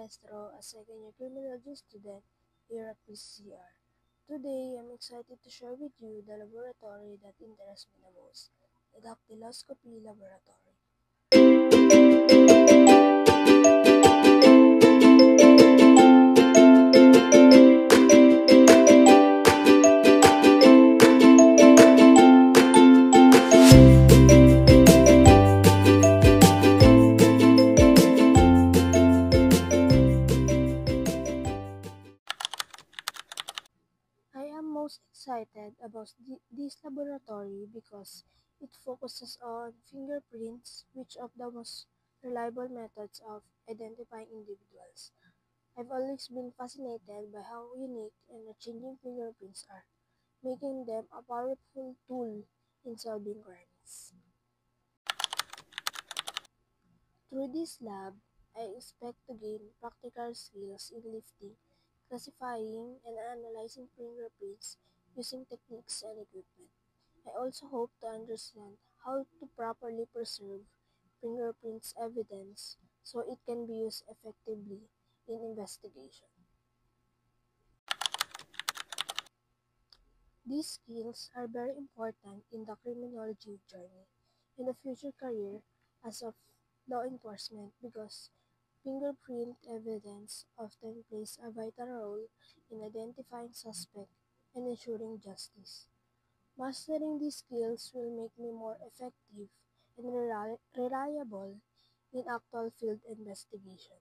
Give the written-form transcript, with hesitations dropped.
Maestro, a second-year criminology student here at PCR. Today, I'm excited to share with you the laboratory that interests me the most, the Dactyloscopy Laboratory. I am most excited about this laboratory because it focuses on fingerprints, which are the most reliable methods of identifying individuals. I've always been fascinated by how unique and changing fingerprints are, making them a powerful tool in solving crimes. Through this lab, I expect to gain practical skills in lifting, classifying, and analyzing fingerprints using techniques and equipment. I also hope to understand how to properly preserve fingerprints evidence so it can be used effectively in investigation. These skills are very important in the criminology journey and a future career as of law enforcement because fingerprint evidence often plays a vital role in identifying suspects and ensuring justice. Mastering these skills will make me more effective and reliable in actual field investigation.